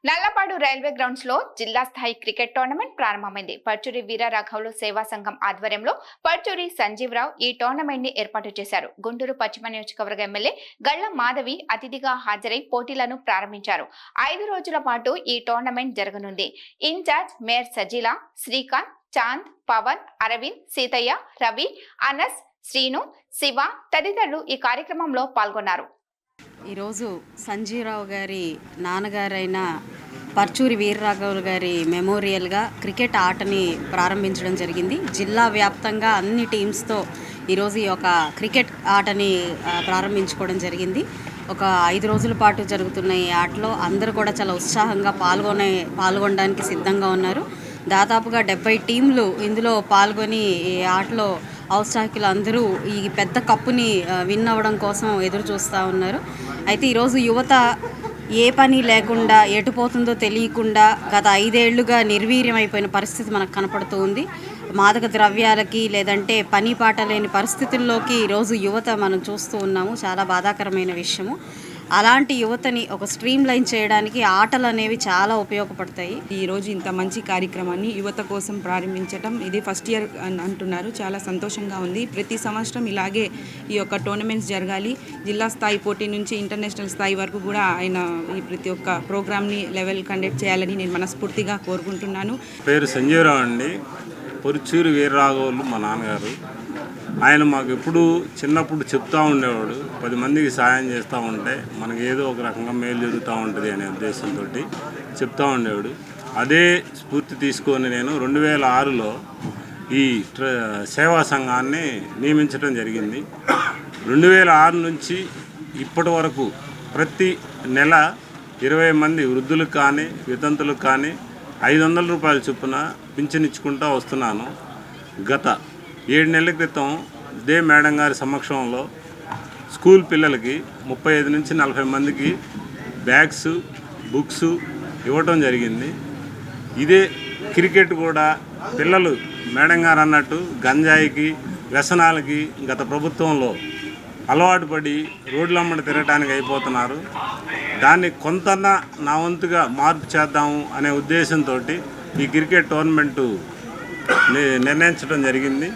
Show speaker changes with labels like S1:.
S1: Nallapadu railway grounds లో జిల్లా స్థాయి క్రికెట్ టోర్నమెంట్ ప్రారంభమైంది. పర్చూరి వీరరాఘవులు సేవా సంఘం ఆధ్వర్యంలో పర్చూరి సంజీవరావు ఈ టోర్నమెంట్ ని ఏర్పాటు చేశారు. గుంటూరు పశ్చిమ నియోజకవర్గ ఎమ్మెల్యే గళ్ల మాధవి అతిథిగా హాజరై పోటీలను ప్రారంభించారు. 5 రోజుల పాటు ఈ టోర్నమెంట్ జరగనుంది. ఇన్ఛార్జ్ మేయర్ సజీలా, శ్రీకాంత్, చాంద్, పవన్, అరవింద్, సీతయ్య, రవి, అనస్, శ్రీను, శివ తదితరులు ఈ కార్యక్రమంలో పాల్గొన్నారు.
S2: ఈరోజు సంజీవరావు గారి నాన్నగారైన పర్చూరి వీరరాఘవులు గారి మెమోరియల్గా క్రికెట్ ఆటని ప్రారంభించడం జరిగింది. జిల్లా వ్యాప్తంగా అన్ని టీమ్స్తో ఈరోజు ఈ యొక్క క్రికెట్ ఆటని ప్రారంభించుకోవడం జరిగింది. ఒక 5 రోజుల పాటు జరుగుతున్న ఈ ఆటలో అందరూ కూడా చాలా ఉత్సాహంగా పాల్గొనడానికి సిద్ధంగా ఉన్నారు. దాదాపుగా 70 టీంలు ఇందులో పాల్గొని ఈ ఆటలో ఔత్సాహికులు అందరూ ఈ పెద్ద కప్పుని విన్ అవ్వడం కోసం ఎదురు చూస్తూ ఉన్నారు. అయితే ఈరోజు యువత ఏ పని లేకుండా ఎటుపోతుందో తెలియకుండా గత 5 ఏళ్లుగా నిర్వీర్యం అయిపోయిన పరిస్థితి మనకు కనపడుతూ ఉంది. మాదక ద్రవ్యాలకి లేదంటే పని పాట లేని పరిస్థితుల్లోకి ఈరోజు యువత మనం చూస్తూ ఉన్నాము. చాలా బాధాకరమైన విషయము. అలాంటి యువతని ఒక స్ట్రీమ్ లైన్ చేయడానికి ఆటలు అనేవి చాలా ఉపయోగపడతాయి.
S3: ఈరోజు ఇంత మంచి కార్యక్రమాన్ని యువత కోసం ప్రారంభించడం ఇది ఫస్ట్ ఇయర్ అంటున్నారు. చాలా సంతోషంగా ఉంది. ప్రతి సంవత్సరం ఇలాగే ఈ యొక్క టోర్నమెంట్స్ జరగాలి. జిల్లా స్థాయి పోటీ నుంచి ఇంటర్నేషనల్ స్థాయి వరకు కూడా ఆయన ఈ ప్రతి ఒక్క ప్రోగ్రామ్ని లెవెల్ కండక్ట్ చేయాలని నేను మనస్ఫూర్తిగా కోరుకుంటున్నాను.
S4: పేరు సంజీవరావు అండి. పరుచూరి వీరరాఘవులు మా నాన్నగారు. ఆయన మాకు ఎప్పుడు చిన్నప్పుడు చెప్తూ ఉండేవాడు, 10 మందికి సాయం చేస్తూ ఉంటే మనకి ఏదో ఒక రకంగా మేలు జరుగుతూ ఉంటుంది అనే ఉద్దేశంతో చెప్తూ ఉండేవాడు. అదే స్ఫూర్తి తీసుకొని నేను 2006లో ఈ సేవా సంఘాన్ని నియమించడం జరిగింది. 2006 నుంచి ఇప్పటి వరకు ప్రతి నెల 20 మంది వృద్ధులకు కానీ వితంతులకు కానీ 500 రూపాయల చొప్పున పింఛన్ ఇచ్చుకుంటూ వస్తున్నాను. గత 7 నెలల క్రితం ఇదే మేడం గారి సమక్షంలో స్కూల్ పిల్లలకి 35 నుంచి 40 మందికి బ్యాగ్స్, బుక్స్ ఇవ్వటం జరిగింది. ఇదే క్రికెట్ కూడా పిల్లలు మేడం గారు అన్నట్టు గంజాయికి, వ్యసనాలకి గత ప్రభుత్వంలో అలవాటు పడి రోడ్లమ్మడి తిరగడానికి అయిపోతున్నారు. దాన్ని కొంతన్నా నా వంతుగా మార్పు చేద్దాము అనే ఉద్దేశంతో ఈ క్రికెట్ టోర్నమెంటు నిర్ణయించడం జరిగింది.